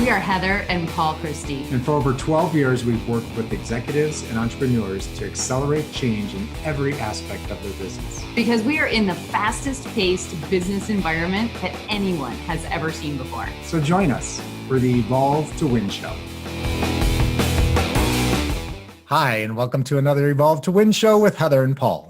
We are Heather and Paul Christie. And for over 12 years, we've worked with executives and entrepreneurs to accelerate change in every aspect of their business. Because we are in the fastest paced business environment that anyone has ever seen before. So join us for the Evolve to Win show. Hi, and welcome to another Evolve to Win show with Heather and Paul.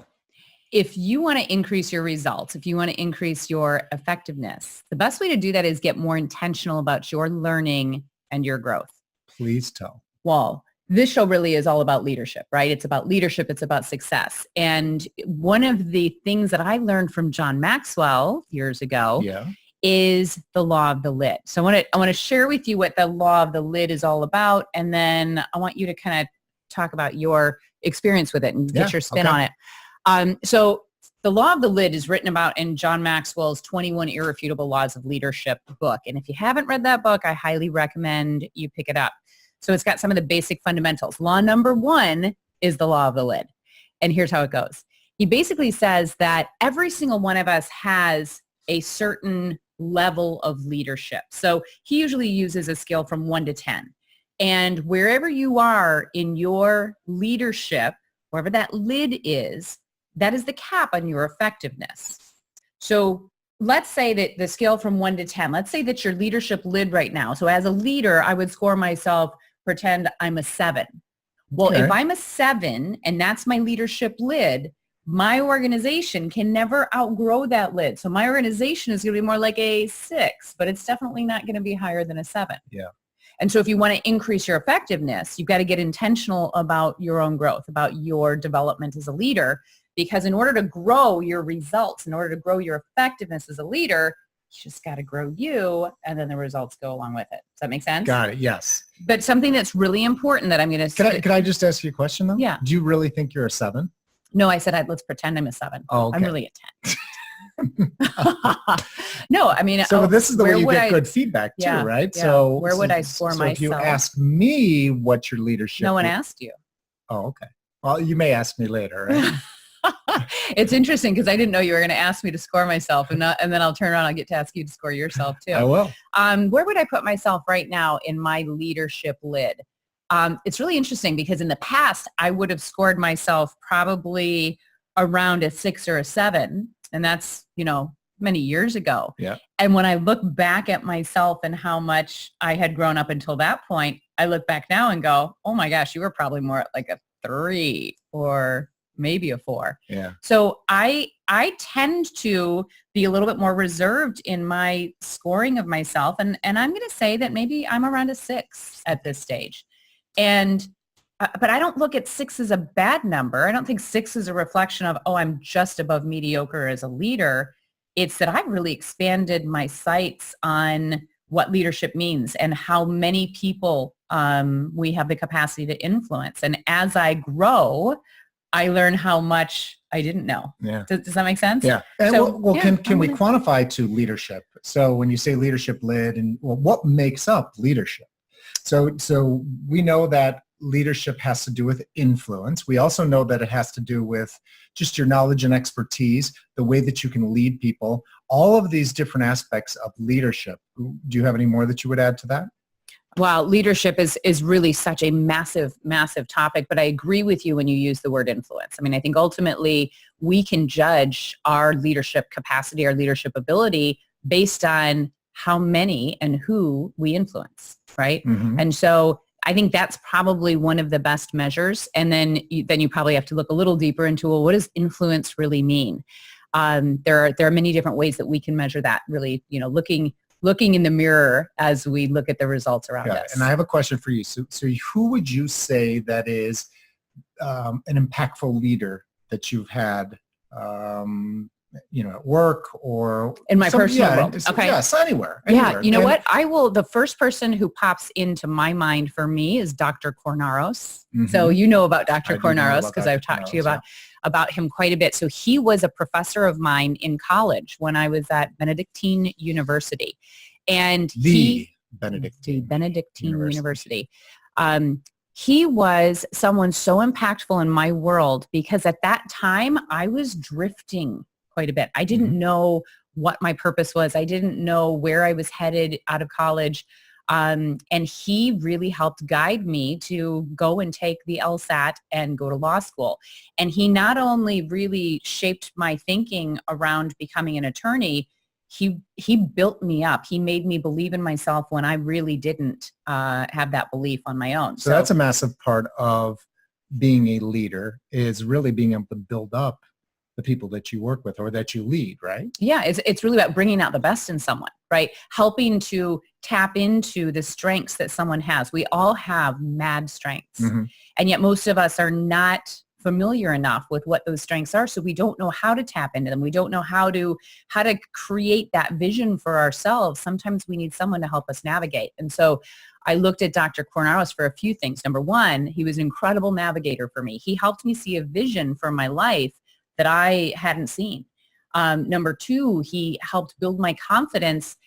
If you want to increase your results, if you want to increase your effectiveness, the best way to do that is get more intentional about your learning and your growth. Please tell. Well, this show really is all about leadership, right? It's about leadership. It's about success. And one of the things that I learned from John Maxwell years ago is the law of the lid. So I want to share with you what the law of the lid is all about. And then I want you to kind of talk about your experience with it and get your spin on it. So the law of the lid is written about in John Maxwell's 21 Irrefutable Laws of Leadership book. And if you haven't read that book, I highly recommend you pick it up. So it's got some of the basic fundamentals. Law number one is the law of the lid. And here's how it goes. He basically says that every single one of us has a certain level of leadership. So he usually uses a scale from 1 to 10. And wherever you are in your leadership, wherever that lid is, that is the cap on your effectiveness. So let's say that the scale from 1 to 10, let's say that your leadership lid right now. So as a leader, I would score myself, pretend I'm a 7. Well, if I'm a 7 and that's my leadership lid, my organization can never outgrow that lid. So my organization is going to be more like a 6, but it's definitely not going to be higher than a 7. Yeah. And so if you want to increase your effectiveness, you've got to get intentional about your own growth, about your development as a leader. Because in order to grow your results, in order to grow your effectiveness as a leader, you just got to grow you, and then the results go along with it. Does that make sense? Got it. Yes. But something that's really important that I'm going to say. Can I just ask you a question, though? Yeah. Do you really think you're a 7? No, I said let's pretend I'm a 7. Oh, okay. I'm really a 10. No, I mean. So this is the way you get good feedback, too, right? Yeah. So where would I score myself? If you ask me what your leadership. No one asked you. Oh, okay. Well, you may ask me later, right? It's interesting because I didn't know you were going to ask me to score myself, and then I'll turn around and I'll get to ask you to score yourself too. I will. Where would I put myself right now in my leadership lid? It's really interesting because in the past I would have scored myself probably around a 6 or a 7, and that's many years ago. Yeah. And when I look back at myself and how much I had grown up until that point, I look back now and go, oh my gosh, you were probably more at like a 3 or maybe a 4. Yeah. So I tend to be a little bit more reserved in my scoring of myself. And I'm going to say that maybe I'm around a 6 at this stage. And, but I don't look at 6 as a bad number. I don't think 6 is a reflection of, oh, I'm just above mediocre as a leader. It's that I've really expanded my sights on what leadership means and how many people we have the capacity to influence. And as I grow, I learn how much I didn't know. Yeah. Does that make sense? Yeah. And can we quantify to leadership? So when you say leadership lid, and what makes up leadership? So we know that leadership has to do with influence. We also know that it has to do with just your knowledge and expertise, the way that you can lead people, all of these different aspects of leadership. Do you have any more that you would add to that? Well, leadership is really such a massive, massive topic, but I agree with you when you use the word influence. I mean, I think ultimately we can judge our leadership capacity, our leadership ability based on how many and who we influence, right? Mm-hmm. And so I think that's probably one of the best measures. And then you probably have to look a little deeper into, well, what does influence really mean? There are many different ways that we can measure that, really, looking in the mirror as we look at the results around us. And I have a question for you. So who would you say that is an impactful leader that you've had, at work or in my personal world? Okay. Yes, anywhere. Yeah, what? The first person who pops into my mind for me is Dr. Cornaros. Mm-hmm. So you know about Dr. Cornaros because I've talked to you about him quite a bit. So he was a professor of mine in college when I was at Benedictine University. And the Benedictine University. He was someone so impactful in my world because at that time I was drifting quite a bit. I didn't know what my purpose was. I didn't know where I was headed out of college. And he really helped guide me to go and take the LSAT and go to law school. And he not only really shaped my thinking around becoming an attorney, he built me up. He made me believe in myself when I really didn't have that belief on my own. So that's a massive part of being a leader, is really being able to build up the people that you work with or that you lead, right? Yeah, it's really about bringing out the best in someone, right? Helping to tap into the strengths that someone has. We all have mad strengths. Mm-hmm. And yet most of us are not familiar enough with what those strengths are, so we don't know how to tap into them. We don't know how to create that vision for ourselves. Sometimes we need someone to help us navigate. And so I looked at Dr. Cornaros for a few things. Number one, he was an incredible navigator for me. He helped me see a vision for my life that I hadn't seen. Number two, he helped build my confidence,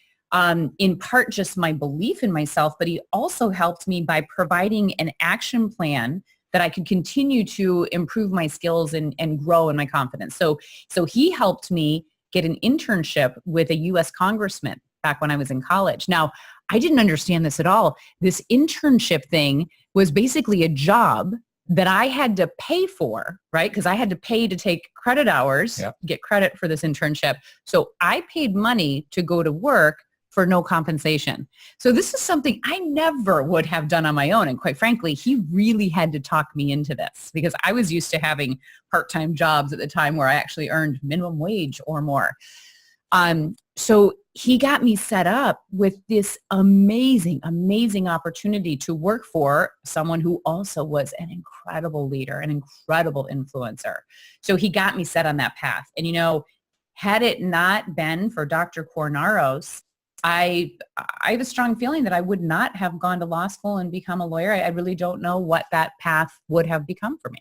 in part just my belief in myself, but he also helped me by providing an action plan that I could continue to improve my skills and grow in my confidence. So he helped me get an internship with a U.S. congressman back when I was in college. Now, I didn't understand this at all. This internship thing was basically a job that I had to pay for, right? Because I had to pay to take credit hours, get credit for this internship. So I paid money to go to work for no compensation. So this is something I never would have done on my own. And quite frankly, he really had to talk me into this because I was used to having part-time jobs at the time where I actually earned minimum wage or more. So he got me set up with this amazing, amazing opportunity to work for someone who also was an incredible leader, an incredible influencer. So he got me set on that path. And, you know, had it not been for Dr. Cornaros, I have a strong feeling that I would not have gone to law school and become a lawyer. I really don't know what that path would have become for me.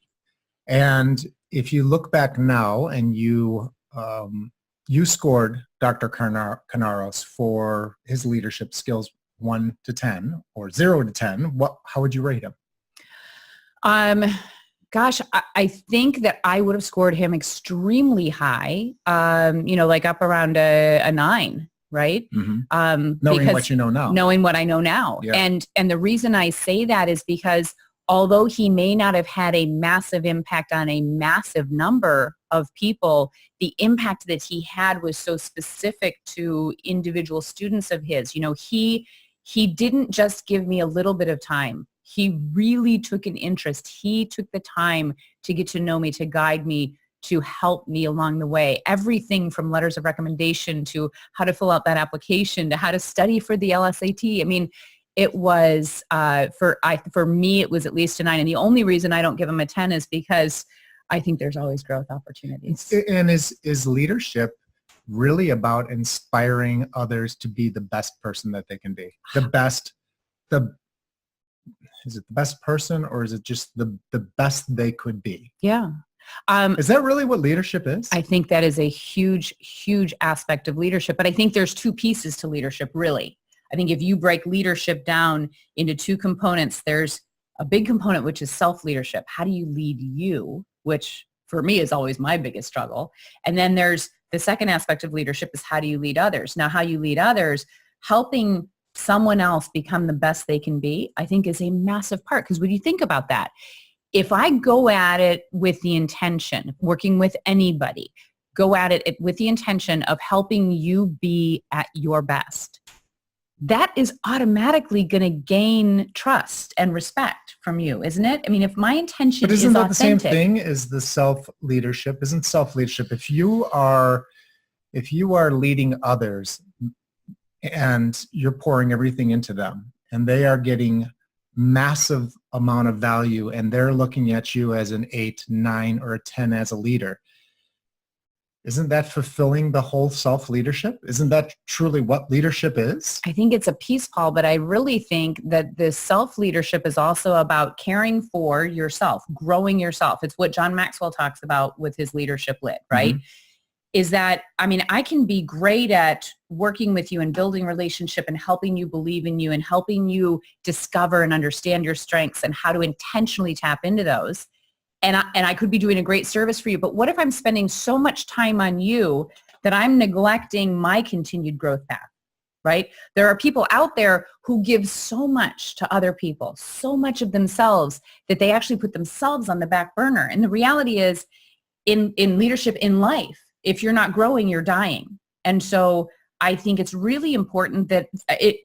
And if you look back now and you scored Dr. Cornaros for his leadership skills 1 to 10 or 0 to 10, how would you rate him? Gosh, I think that I would have scored him extremely high, like up around a 9. Right? Mm-hmm. Knowing what you know now. Knowing what I know now. Yeah. And the reason I say that is because although he may not have had a massive impact on a massive number of people, the impact that he had was so specific to individual students of his. You know, he didn't just give me a little bit of time. He really took an interest. He took the time to get to know me, to guide me, to help me along the way. Everything from letters of recommendation to how to fill out that application to how to study for the LSAT. I mean, it was, for me, it was at least a 9. And the only reason I don't give him a 10 is because I think there's always growth opportunities. And is leadership really about inspiring others to be the best person that they can be? Is it the best person, or is it just the best they could be? Yeah. Is that really what leadership is? I think that is a huge, huge aspect of leadership. But I think there's 2 pieces to leadership, really. I think if you break leadership down into 2 components, there's a big component, which is self-leadership. How do you lead you? Which for me is always my biggest struggle. And then there's the second aspect of leadership is how do you lead others? Now, how you lead others, helping someone else become the best they can be, I think is a massive part. Because when you think about that, if I go at it with the intention, working with anybody, go at it with the intention of helping you be at your best, that is automatically going to gain trust and respect from you, isn't it? I mean, if my intention is authentic. But isn't that the same thing as the self-leadership? Isn't self-leadership, if you are leading others and you're pouring everything into them and they are getting massive amount of value and they're looking at you as an 8, 9, or a 10 as a leader, isn't that fulfilling the whole self-leadership? Isn't that truly what leadership is? I think it's a piece, Paul, but I really think that the self-leadership is also about caring for yourself, growing yourself. It's what John Maxwell talks about with his leadership lit, right? Mm-hmm. Is that, I mean, I can be great at working with you and building relationship and helping you believe in you and helping you discover and understand your strengths and how to intentionally tap into those. And I could be doing a great service for you. But what if I'm spending so much time on you that I'm neglecting my continued growth path? right? There are people out there who give so much to other people, so much of themselves that they actually put themselves on the back burner. And the reality is in leadership in life, if you're not growing, you're dying. And so I think it's really important that,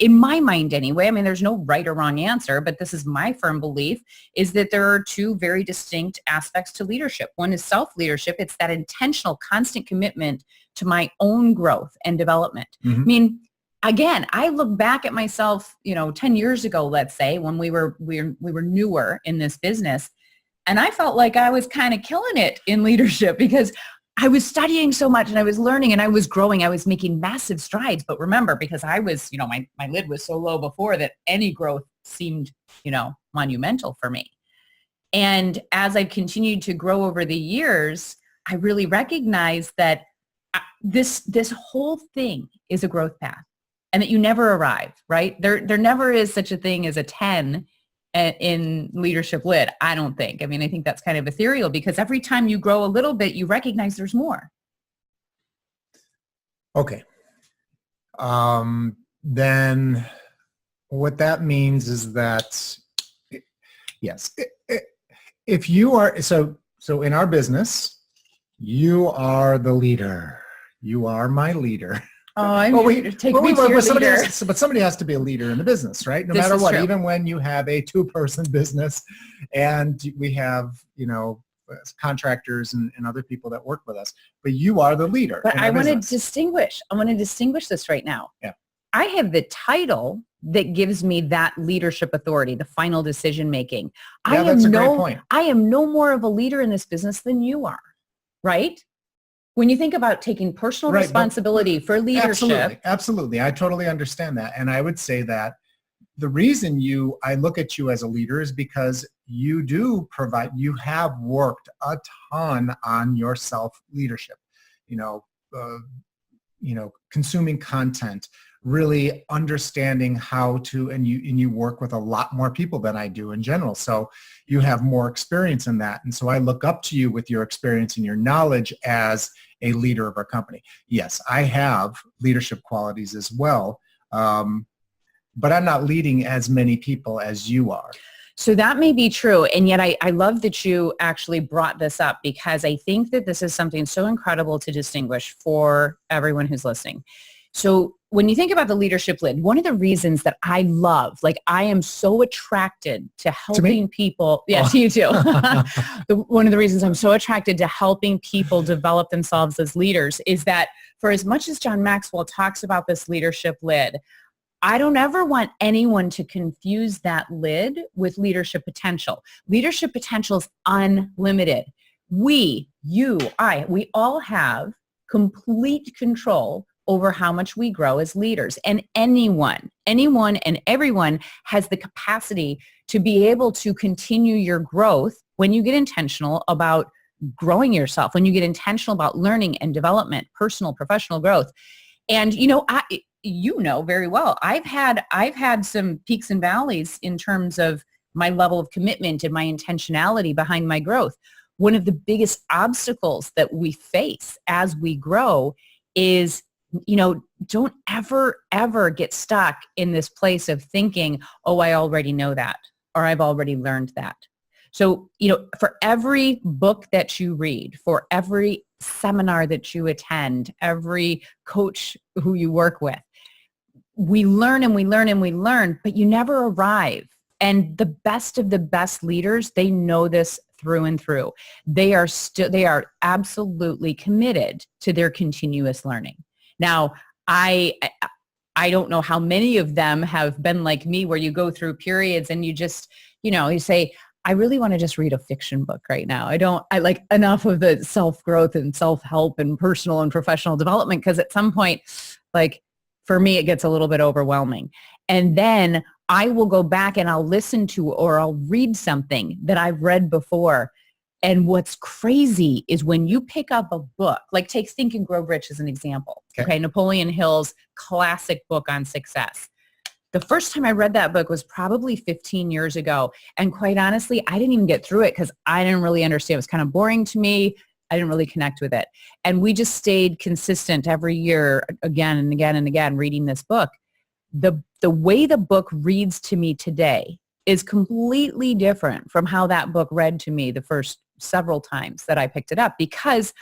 in my mind anyway, I mean, there's no right or wrong answer, but this is my firm belief, is that there are two very distinct aspects to leadership. One is self-leadership. It's that intentional, constant commitment to my own growth and development. Mm-hmm. I mean, again, I look back at myself, 10 years ago, let's say, when we were newer in this business, and I felt like I was kind of killing it in leadership because I was studying so much and I was learning and I was growing. I was making massive strides. But remember, because I was, my lid was so low before that any growth seemed, monumental for me. And as I've continued to grow over the years, I really recognized that this whole thing is a growth path and that you never arrive, right? There never is such a thing as a 10 in leadership lid, I don't think. I mean, I think that's kind of ethereal because every time you grow a little bit, you recognize there's more. Okay. Then what that means is that, yes, if you are, so in our business, you are the leader. You are my leader. Oh, I'm here to take me to your leader. But somebody has to be a leader in the business, right? No matter what, even when you have a 2-person business and we have, contractors and other people that work with us, but you are the leader. But I want to distinguish this right now. Yeah. I have the title that gives me that leadership authority, the final decision making. Yeah, that's a great point. I am no more of a leader in this business than you are, right? When you think about taking personal responsibility for leadership. Absolutely. I totally understand that. And I would say that the reason I look at you as a leader is because you have worked a ton on your self-leadership, consuming content, really understanding how to, and you work with a lot more people than I do in general. So you have more experience in that. And so I look up to you with your experience and your knowledge as a leader of our company. Yes, I have leadership qualities as well, but I'm not leading as many people as you are. So that may be true. And yet I love that you actually brought this up because I think that this is something so incredible to distinguish for everyone who's listening. So when you think about the leadership lid, one of the reasons that I love, I am so attracted to helping people. Yeah, to you too. One of the reasons I'm so attracted to helping people develop themselves as leaders is that for as much as John Maxwell talks about this leadership lid, I don't ever want anyone to confuse that lid with leadership potential. Leadership potential is unlimited. We, you, I, we all have complete control over how much we grow as leaders. And anyone and everyone has the capacity to be able to continue your growth when you get intentional about growing yourself, when you get intentional about learning and development, personal, professional growth. And, very well, I've had some peaks and valleys in terms of my level of commitment and my intentionality behind my growth. One of the biggest obstacles that we face as we grow is don't ever get stuck in this place of thinking, oh, I already know that, or I've already learned that. So, for every book that you read, for every seminar that you attend, every coach who you work with, we learn and we learn and we learn, but you never arrive. And the best of the best leaders, they know this through and through. They are absolutely committed to their continuous learning. Now, I don't know how many of them have been like me where you go through periods and you just, you say, I really want to just read a fiction book right now. I like enough of the self-growth and self-help and personal and professional development because at some point, for me, it gets a little bit overwhelming. And then I will go back and I'll listen to or I'll read something that I've read before. And what's crazy is when you pick up a book, take Think and Grow Rich as an example. Okay, Napoleon Hill's classic book on success. The first time I read that book was probably 15 years ago. And quite honestly, I didn't even get through it because I didn't really understand. It was kind of boring to me. I didn't really connect with it. And we just stayed consistent every year, again and again and again, reading this book. the way the book reads to me today is completely different from how that book read to me the first several times that I picked it up, because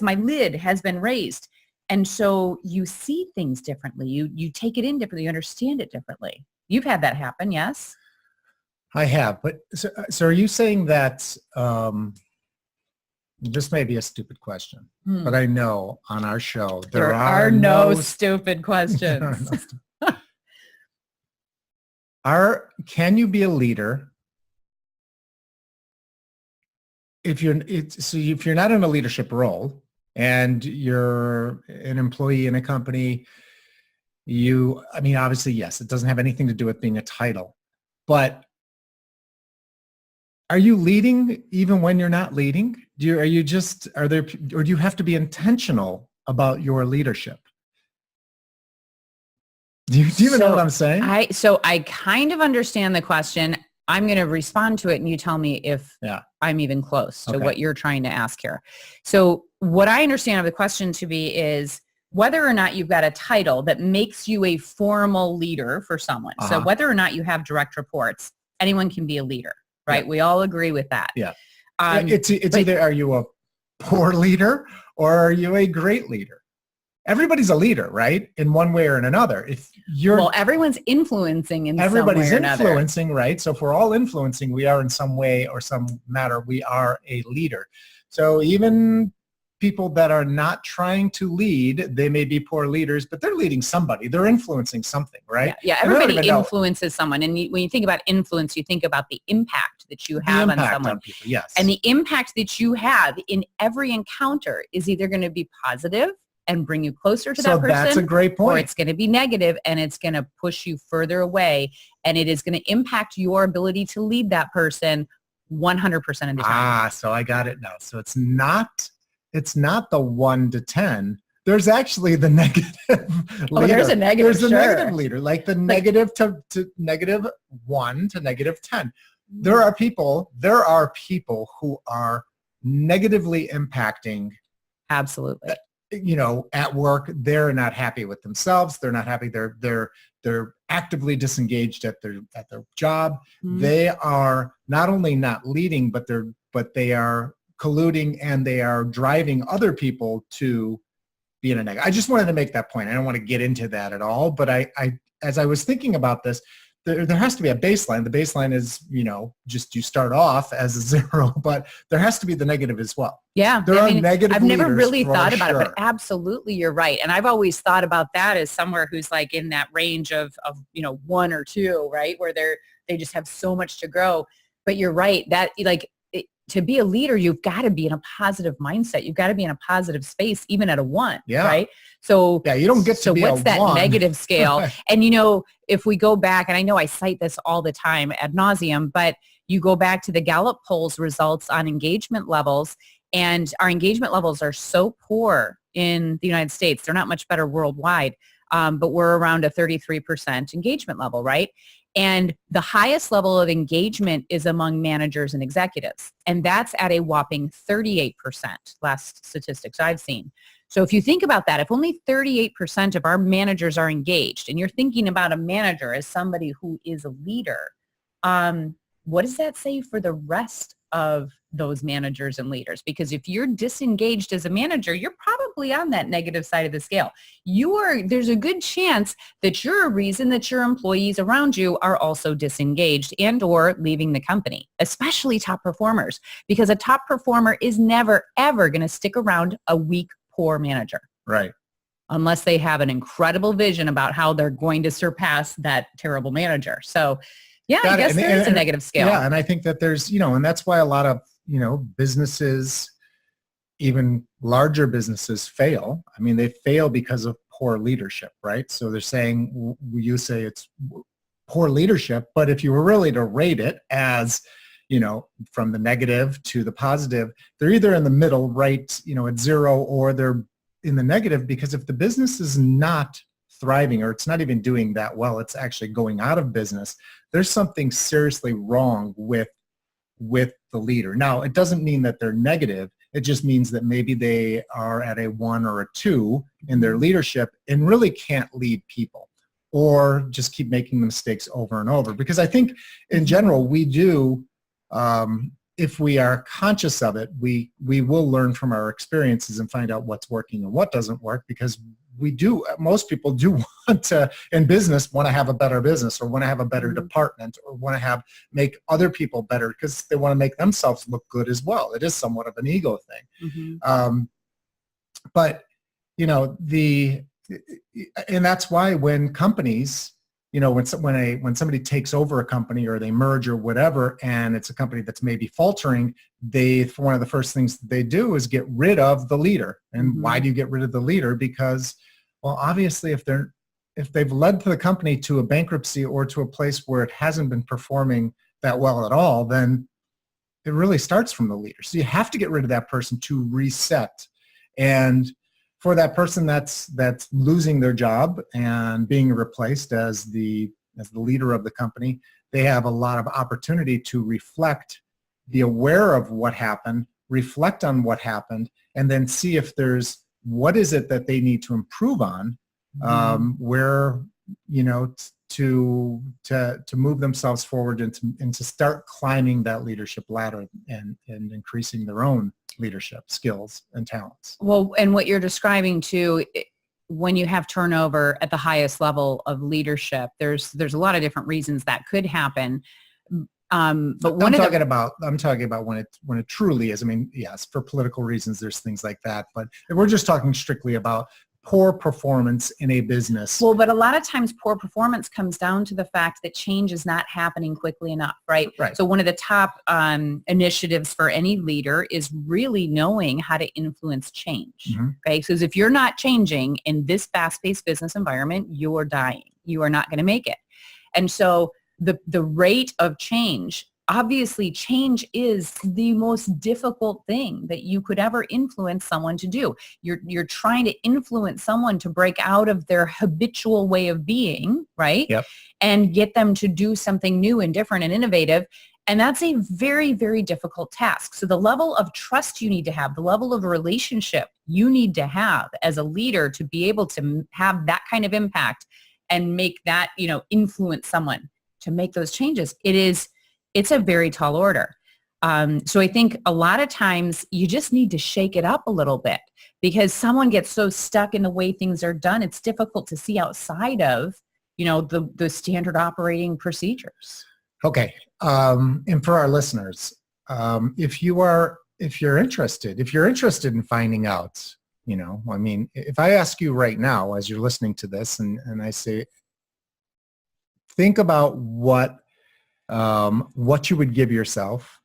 my lid has been raised. And so you see things differently. You take it in differently. You understand it differently. You've had that happen, yes? I have. But so are you saying that this may be a stupid question, but I know on our show there are no stupid questions. Can you be a leader if you're not in a leadership role and you're an employee in a company? Obviously, yes, it doesn't have anything to do with being a title, but are you leading even when you're not leading? Or do you have to be intentional about your leadership? Do you even know what I'm saying? I kind of understand the question. I'm going to respond to it and you tell me if I'm even close to what you're trying to ask here. So what I understand of the question to be is whether or not you've got a title that makes you a formal leader for someone. So whether or not you have direct reports, anyone can be a leader, right? Yeah. We all agree with that. Yeah. It's either are you a poor leader or are you a great leader? Everybody's a leader, right? In one way or in another. Everyone's influencing in some way or another. Everybody's influencing, right? So if we're all influencing, we are in some way or some matter, we are a leader. So even people that are not trying to lead, they may be poor leaders, but they're leading somebody. They're influencing something, right? Yeah, everybody influences someone. And when you think about influence, you think about the impact that you have on someone. On people, yes. And the impact that you have in every encounter is either going to be positive and bring you closer to that person. So that's a great point. Or it's going to be negative and it's going to push you further away, and it is going to impact your ability to lead that person 100% of the time. So I got it now. So it's not the 1 to 10. There's actually the negative leader. There's a negative. There's a negative leader, like the negative to negative 1 to negative 10. There are people who are negatively impacting. Absolutely. At work, they're not happy with themselves. They're not happy. They're actively disengaged at their job. Mm-hmm. They are not only not leading, but they are colluding and they are driving other people to be in a negative. I just wanted to make that point. I don't want to get into that at all, but I as I was thinking about this, there has to be a baseline. The baseline is, just you start off as a 0, but there has to be the negative as well. Yeah. There are negative I've never leaders really thought about sure. it, but absolutely you're right. And I've always thought about that as somewhere who's like in that range of 1 or 2, right? Where they just have so much to grow. But you're right that to be a leader, you've got to be in a positive mindset. You've got to be in a positive space, even at a 1, right? So you don't get to be what's that 1. negative scale? Right. And if we go back, and I know I cite this all the time ad nauseum, but you go back to the Gallup polls results on engagement levels, and our engagement levels are so poor in the United States. They're not much better worldwide, but we're around a 33% engagement level, right? And the highest level of engagement is among managers and executives. And that's at a whopping 38%, last statistics I've seen. So if you think about that, if only 38% of our managers are engaged, and you're thinking about a manager as somebody who is a leader, what does that say for the rest of those managers and leaders? Because if you're disengaged as a manager, you're probably on that negative side of the scale. There's a good chance that you're a reason that your employees around you are also disengaged and or leaving the company, especially top performers, because a top performer is never, ever going to stick around a weak, poor manager. Right. Unless they have an incredible vision about how they're going to surpass that terrible manager. So yeah, I guess there is a negative scale. Yeah, and I think that there's, and that's why a lot of, businesses, even larger businesses fail. I mean, they fail because of poor leadership, right? So they're saying, you say it's poor leadership, but if you were really to rate it as, from the negative to the positive, they're either in the middle, right, at 0, or they're in the negative, because if the business is not thriving or it's not even doing that well, it's actually going out of business, there's something seriously wrong with the leader. Now, it doesn't mean that they're negative. It just means that maybe they are at a 1 or a 2 in their leadership and really can't lead people. or just keep making the mistakes over and over. Because I think in general, we do, if we are conscious of it, we will learn from our experiences and find out what's working and what doesn't work, because most people do want to, in business, want to have a better business, or want to have a better department, or want to make other people better, because they want to make themselves look good as well. It is somewhat of an ego thing. But, and that's why when companies, when somebody takes over a company, or they merge or whatever, and it's a company that's maybe faltering, one of the first things that they do is get rid of the leader. And why do you get rid of the leader? Because, well, obviously, if they've led the company to a bankruptcy or to a place where it hasn't been performing that well at all, then it really starts from the leader. So you have to get rid of that person to reset. And for that person that's losing their job and being replaced as the leader of the company, they have a lot of opportunity to reflect, be aware of what happened, reflect on what happened, and then see if what is it that they need to improve on, where, to move themselves forward and to start climbing that leadership ladder and increasing their own leadership skills and talents. Well, and what you're describing too, when you have turnover at the highest level of leadership, there's a lot of different reasons that could happen. But I'm talking about when it truly is. I mean, yes, for political reasons, there's things like that, but we're just talking strictly about poor performance in a business. Well, but a lot of times poor performance comes down to the fact that change is not happening quickly enough, right? Right. So one of the top initiatives for any leader is really knowing how to influence change, okay? So if you're not changing in this fast-paced business environment, you're dying. You are not going to make it. And so the rate of change, obviously change is the most difficult thing that you could ever influence someone to do. You're trying to influence someone to break out of their habitual way of being, right? Yep. And get them to do something new and different and innovative. And that's a very, very difficult task. So the level of trust you need to have, the level of relationship you need to have as a leader to be able to have that kind of impact and make that, influence someone to make those changes. It's a very tall order. So I think a lot of times you just need to shake it up a little bit, because someone gets so stuck in the way things are done. It's difficult to see outside of, the standard operating procedures. Okay. And for our listeners, if you're interested in finding out, if I ask you right now, as you're listening to this, and I say, think about what you would give yourself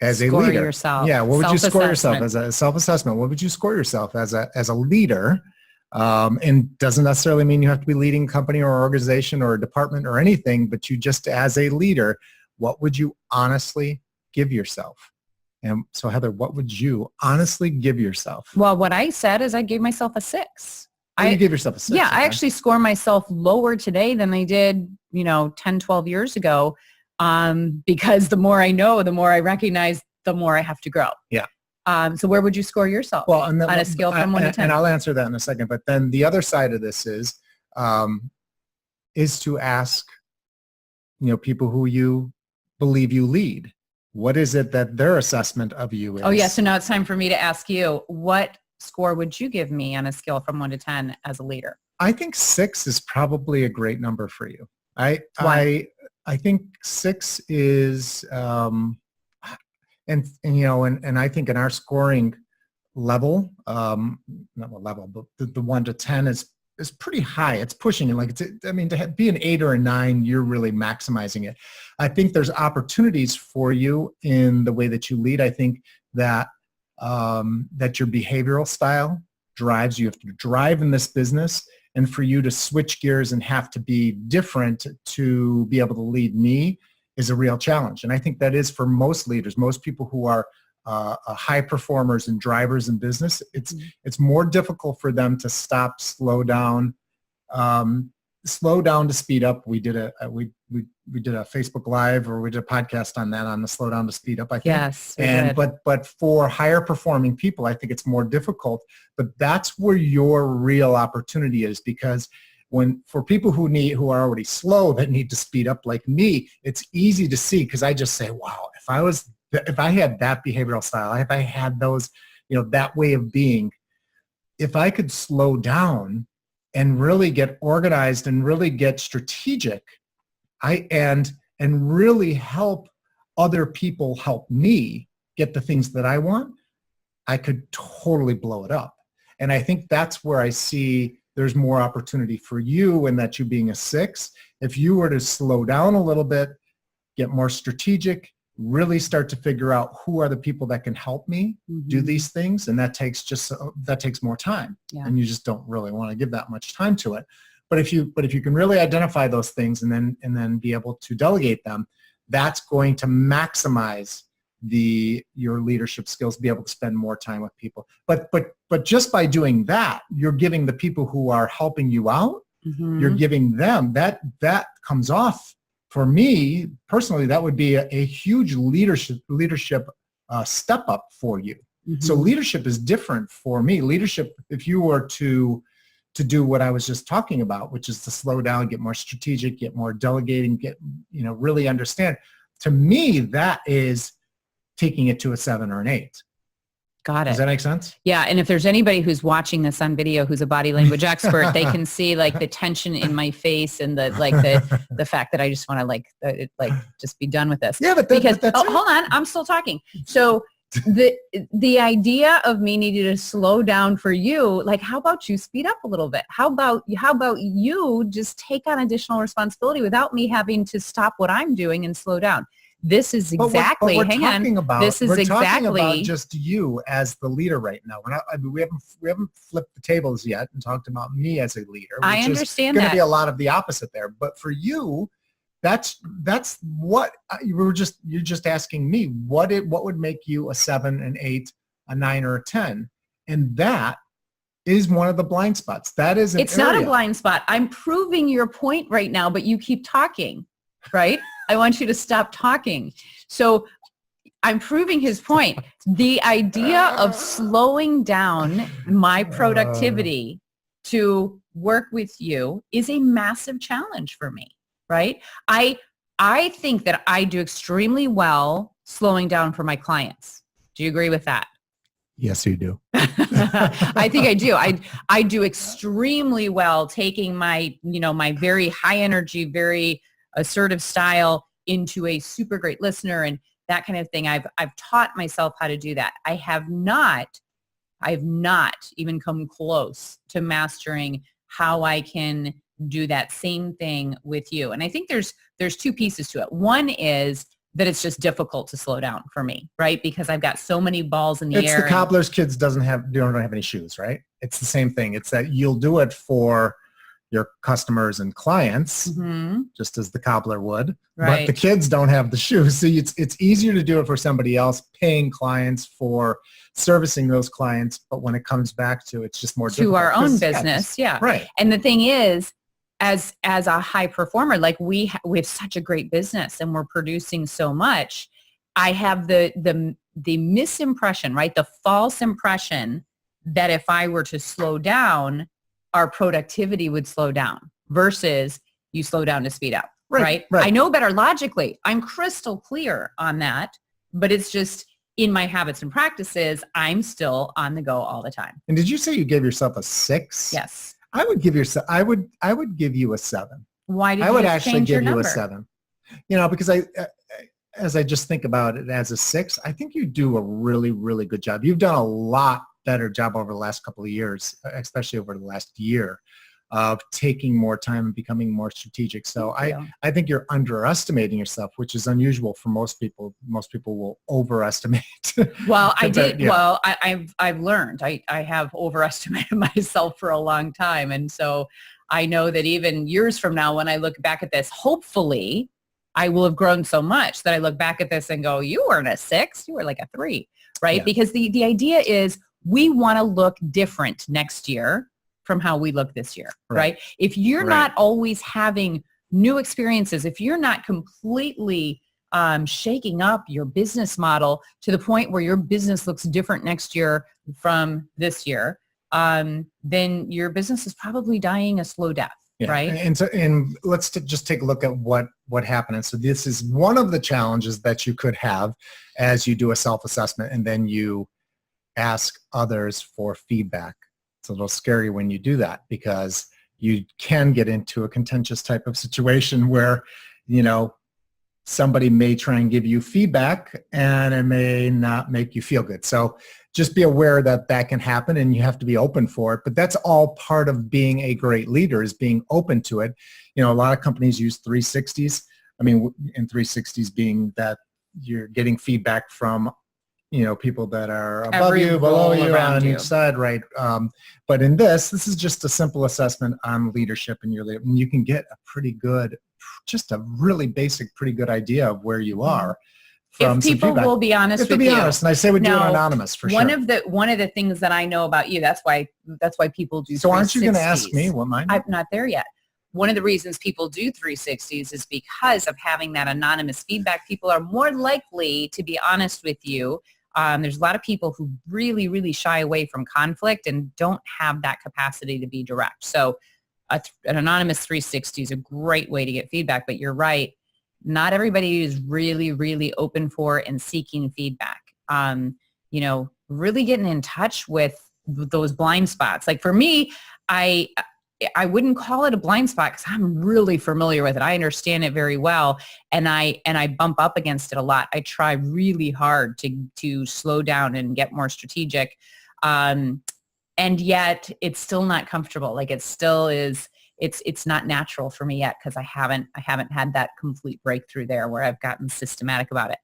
as a leader. Yourself. Yeah, what would you score yourself as a self-assessment? What would you score yourself as a leader? And doesn't necessarily mean you have to be leading a company or organization or a department or anything, but you just as a leader, what would you honestly give yourself? And so Heather, what would you honestly give yourself? Well, what I said is I gave myself a 6. You gave yourself a 6. Yeah, okay. I actually score myself lower today than I did, 10, 12 years ago. Because the more I know, the more I recognize, the more I have to grow. Yeah. So where would you score yourself on a scale from 1 to 10? And I'll answer that in a second. But then the other side of this is to ask, people who you believe you lead, what is it that their assessment of you is? Oh, yeah. So now it's time for me to ask you, what score would you give me on a scale from 1 to 10 as a leader? I think 6 is probably a great number for you. Why? I think 6 is, and I think in our scoring level, not what level, but the 1 to 10 is pretty high. It's pushing it. To be an 8 or a 9, you're really maximizing it. I think there's opportunities for you in the way that you lead. I think that your behavioral style drives you. You have to drive in this business. And for you to switch gears and have to be different to be able to lead me is a real challenge. And I think that is for most leaders, most people who are high performers and drivers in business. It's more difficult for them to stop, slow down to speed up. We did a Facebook Live, or we did a podcast on that, on the slow down to speed up, I think. Yes. But for higher performing people, I think it's more difficult. But that's where your real opportunity is, because for people who are already slow that need to speed up like me, it's easy to see because I just say, wow, if I had that behavioral style, if I had those, that way of being, if I could slow down and really get organized and really get strategic, and really help other people help me get the things that I want, I could totally blow it up. And I think that's where I see there's more opportunity for you, and that you being a 6, if you were to slow down a little bit, get more strategic, really start to figure out who are the people that can help me do these things. And that takes more time. Yeah. And you just don't really want to give that much time to it. But if you can really identify those things and then be able to delegate them, that's going to maximize your leadership skills, be able to spend more time with people. But just by doing that, you're giving the people who are helping you out, you're giving them that comes off. For me personally, that would be a huge leadership step up for you. So leadership is different for me. Leadership, if you were to do what I was just talking about, which is to slow down, get more strategic, get more delegating, really understand. To me, that is taking it to a 7 or an 8. Got it. Does that make sense? Yeah. And if there's anybody who's watching this on video who's a body language expert, they can see like the tension in my face and the fact that I just want to just be done with this. Yeah, but hold on, I'm still talking. So the idea of me needing to slow down for you, like, how about you speed up a little bit? How about you just take on additional responsibility without me having to stop what I'm doing and slow down? This is exactly. We're talking about exactly just you as the leader right now. We haven't flipped the tables yet and talked about me as a leader. I understand that. Going to be a lot of the opposite there, but for you, that's what you're just asking me. What would make you a 7, an 8, a 9, or a 10? And that is one of the blind spots. That is an It's area. Not a blind spot. I'm proving your point right now, but you keep talking, right? I want you to stop talking. So I'm proving his point. The idea of slowing down my productivity to work with you is a massive challenge for me, right? I think that I do extremely well slowing down for my clients. Do you agree with that? Yes, you do. I think I do. I do extremely well taking my very high energy, very assertive style into a super great listener and that kind of thing. I've taught myself how to do that. I have not even come close to mastering how I can do that same thing with you. And I think there's 2 pieces to it. One is that it's just difficult to slow down for me, right? Because I've got so many balls in the air. It's the cobbler's kids don't have any shoes, right? It's the same thing. It's that you'll do it for your customers and clients, just as the cobbler would, right. But the kids don't have the shoes. So it's easier to do it for somebody else, paying clients for servicing those clients. But when it comes back to it's just more to our own business. Yeah. Right. And the thing is, as a high performer, like we have such a great business and we're producing so much. I have the misimpression, right? The false impression that if I were to slow down, our productivity would slow down versus you slow down to speed up, right? I know better logically. I'm crystal clear on that, but it's just in my habits and practices, I'm still on the go all the time. And did you say you gave yourself a 6? Yes. I would give you a 7. Why did I you would actually change your give you number? a 7. Because as I just think about it as a 6, I think you do a really, really good job. You've done a lot better job over the last couple of years, especially over the last year, of taking more time and becoming more strategic. So I think you're underestimating yourself, which is unusual for most people. Most people will overestimate. Well, I did. Yeah. Well, I've learned. I have overestimated myself for a long time. And so I know that even years from now, when I look back at this, hopefully I will have grown so much that I look back at this and go, you weren't a 6, you were like a 3, right? Yeah. Because the idea is we want to look different next year from how we look this year, right? If you're not always having new experiences, if you're not completely shaking up your business model to the point where your business looks different next year from this year, then your business is probably dying a slow death, Yeah. right? And let's just take a look at what happened. And so this is one of the challenges that you could have as you do a self-assessment and then you ask others for feedback. It's a little scary when you do that because you can get into a contentious type of situation where, somebody may try and give you feedback and it may not make you feel good. So just be aware that that can happen and you have to be open for it. But that's all part of being a great leader, is being open to it. A lot of companies use 360s. I mean, in 360s being that you're getting feedback from people that are above you, below you, on each side, right? But in this is just a simple assessment on leadership and your leader. And you can get a pretty good, just a really basic, pretty good idea of where you are. If people will be honest with you. Honest, and I say we do it anonymous for sure. One of the things that I know about you, that's why people do. So aren't you going to ask me what mine? I'm not there yet. One of the reasons people do 360s is because of having that anonymous feedback. People are more likely to be honest with you. There's a lot of people who really, really shy away from conflict and don't have that capacity to be direct. So an anonymous 360 is a great way to get feedback, but you're right. Not everybody is really, really open for and seeking feedback. Really getting in touch with those blind spots. Like for me, I wouldn't call it a blind spot because I'm really familiar with it. I understand it very well, and I bump up against it a lot. I try really hard to slow down and get more strategic, and yet it's still not comfortable. Like it still is. It's not natural for me yet because I haven't had that complete breakthrough there where I've gotten systematic about it.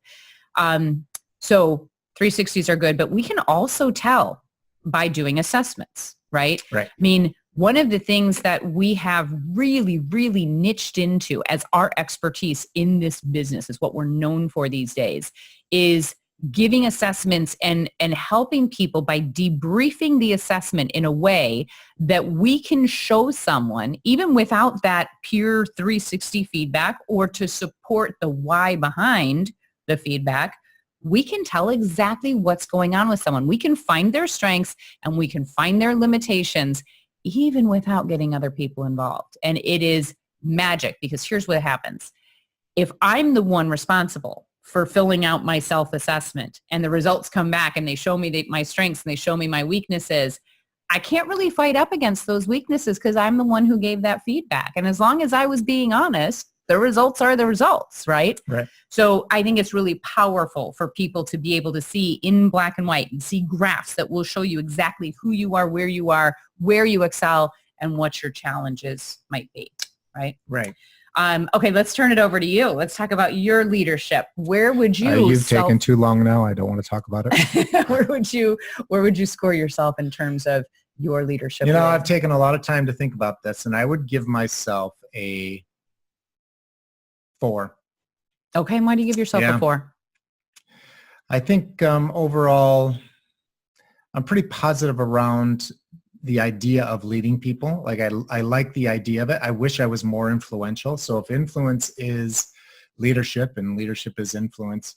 So 360s are good, but we can also tell by doing assessments, right? Right. I mean, one of the things that we have really, really niched into as our expertise in this business is what we're known for these days is giving assessments and helping people by debriefing the assessment in a way that we can show someone, even without that pure 360 feedback or to support the why behind the feedback, we can tell exactly what's going on with someone. We can find their strengths and we can find their limitations even without getting other people involved. And it is magic because here's what happens. If I'm the one responsible for filling out my self-assessment and the results come back and they show me my strengths and they show me my weaknesses, I can't really fight up against those weaknesses because I'm the one who gave that feedback. And as long as I was being honest, the results are the results, right? Right. So I think it's really powerful for people to be able to see in black and white and see graphs that will show you exactly who you are, where you excel, and what your challenges might be, right? Right. Okay, let's turn it over to you. Let's talk about your leadership. Where would you? You've taken too long now. I don't want to talk about it. Where would you score yourself in terms of your leadership? I've taken a lot of time to think about this, and I would give myself a 4. Okay, and why do you give yourself a 4? I think overall, I'm pretty positive around the idea of leading people. Like I like the idea of it. I wish I was more influential. So if influence is leadership and leadership is influence,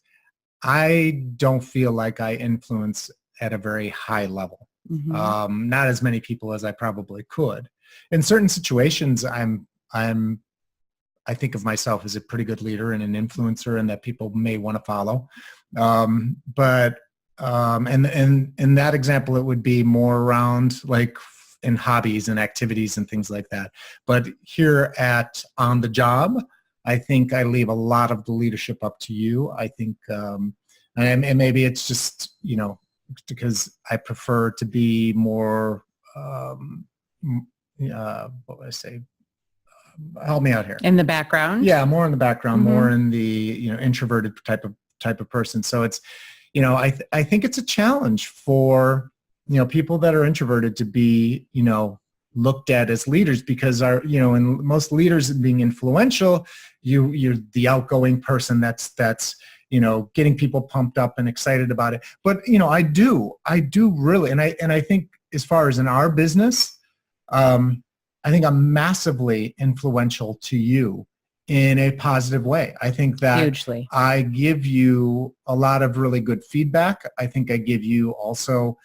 I don't feel like I influence at a very high level. Mm-hmm. Not as many people as I probably could. In certain situations, I think of myself as a pretty good leader and an influencer and that people may want to follow. But in that example, it would be more around like in hobbies and activities and things like that. But here on the job, I think I leave a lot of the leadership up to you. I think, and maybe it's just, because I prefer to be more, what would I say? Help me out here. In the background? Yeah, more in the background, mm-hmm. more in the introverted type of person. So it's, I think it's a challenge for people that are introverted to be looked at as leaders because and most leaders being influential, you're the outgoing person that's getting people pumped up and excited about it. But I do really, and I think as far as in our business. I think I'm massively influential to you in a positive way. I think that hugely. I give you a lot of really good feedback. I think I give you also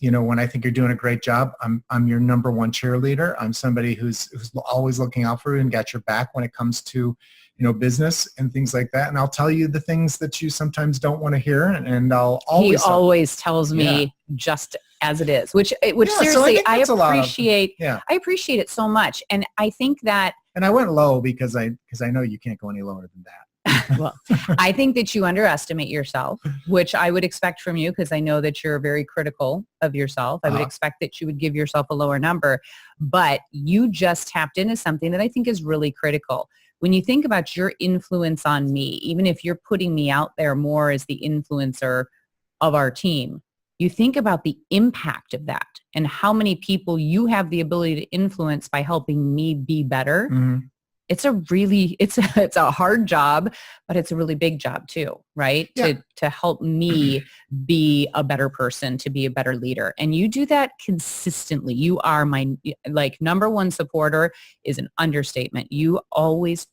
when I think you're doing a great job, I'm your number one cheerleader. I'm somebody who's always looking out for you and got your back when it comes to, business and things like that. And I'll tell you the things that you sometimes don't want to hear. And I'll always. He always tells me just as it is, which seriously, so I appreciate. I appreciate it so much. And I think that. And I went low because I know you can't go any lower than that. Well, I think that you underestimate yourself, which I would expect from you because I know that you're very critical of yourself. I would expect that you would give yourself a lower number, but you just tapped into something that I think is really critical. When you think about your influence on me, even if you're putting me out there more as the influencer of our team, you think about the impact of that and how many people you have the ability to influence by helping me be better. Mm-hmm. It's a hard job, but it's a really big job too, right? Yeah. To help me be a better person, to be a better leader. And you do that consistently. You are my number one supporter is an understatement. You always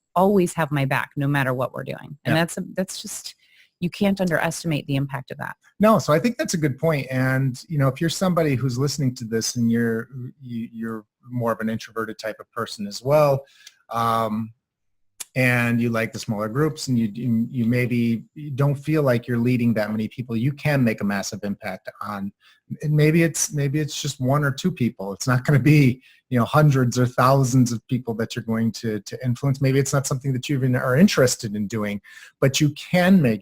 have my back no matter what we're doing. And that's just, you can't underestimate the impact of that. No, so I think that's a good point. And, if you're somebody who's listening to this and you're more of an introverted type of person as well, and you like the smaller groups and you maybe don't feel like you're leading that many people, you can make a massive impact on, and maybe it's just one or two people. It's not going to be, hundreds or thousands of people that you're going to influence. Maybe it's not something that you even are interested in doing, but you can.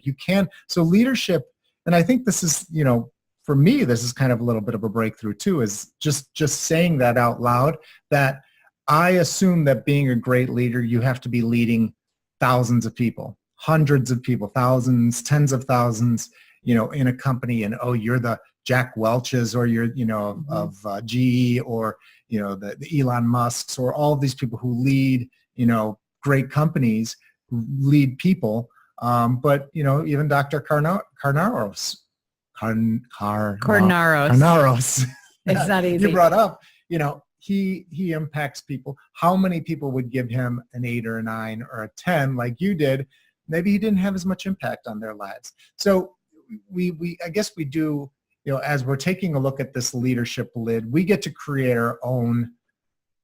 So leadership, and I think this is, for me, this is kind of a little bit of a breakthrough too, is just saying that out loud, that I assume that being a great leader, you have to be leading thousands of people, hundreds of people, thousands, tens of thousands, in a company, and, you're the Jack Welches, or you're, of GE, or, the Elon Musks, or all of these people who lead, great companies, lead people. But, even Dr. Carnaros. It's not easy. You brought up, he impacts people. How many people would give him an 8 or a 9 or a 10 like you did? Maybe he didn't have as much impact on their lives. So I guess we do, as we're taking a look at this leadership lid, we get to create our own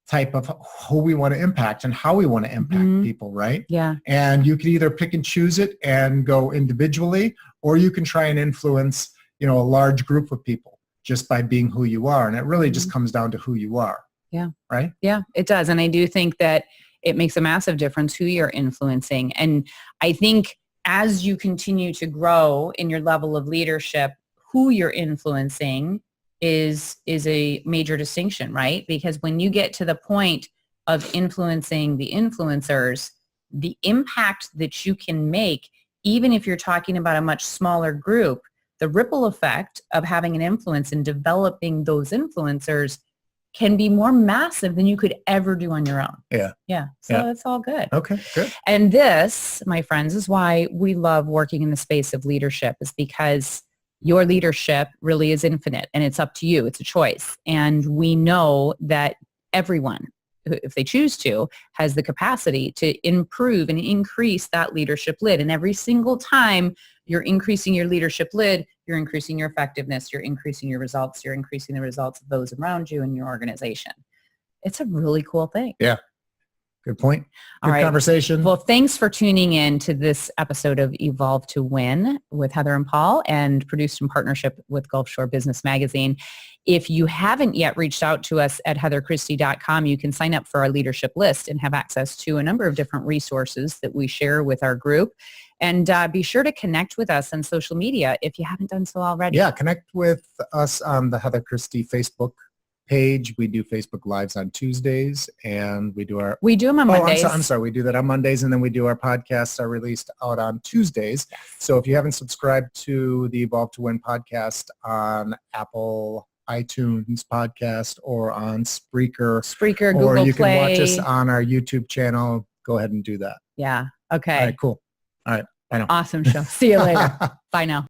type of who we want to impact and how we want to impact people, right? Yeah. And you can either pick and choose it and go individually, or you can try and influence, a large group of people just by being who you are. And it really just comes down to who you are. Yeah. Right? Yeah, it does. And I do think that it makes a massive difference who you're influencing. And I think as you continue to grow in your level of leadership, who you're influencing is a major distinction, right? Because when you get to the point of influencing the influencers, the impact that you can make, even if you're talking about a much smaller group, the ripple effect of having an influence and developing those influencers can be more massive than you could ever do on your own. Yeah. Yeah. So that's all good. Okay, good. And this, my friends, is why we love working in the space of leadership, is because your leadership really is infinite and it's up to you. It's a choice. And we know that everyone, if they choose to, has the capacity to improve and increase that leadership lid. And every single time you're increasing your leadership lid, you're increasing your effectiveness, you're increasing your results, you're increasing the results of those around you and your organization. It's a really cool thing. Yeah. Good point. Good conversation. Well, thanks for tuning in to this episode of Evolve to Win with Heather and Paul, and produced in partnership with Gulf Shore Business Magazine. If you haven't yet reached out to us at heatherchristie.com, you can sign up for our leadership list and have access to a number of different resources that we share with our group. And be sure to connect with us on social media if you haven't done so already. Yeah, connect with us on the Heather Christie Facebook page. We do Facebook Lives on Tuesdays, and we do them on Mondays. I'm sorry. We do that on Mondays, and then we do our podcasts are released out on Tuesdays. Yes. So if you haven't subscribed to the Evolve to Win podcast on Apple iTunes podcast or on Spreaker, Google or you Play. Can watch us on our YouTube channel, go ahead and do that. Yeah. Okay. All right, cool. All right. Bye now. Awesome show. See you later. Bye now.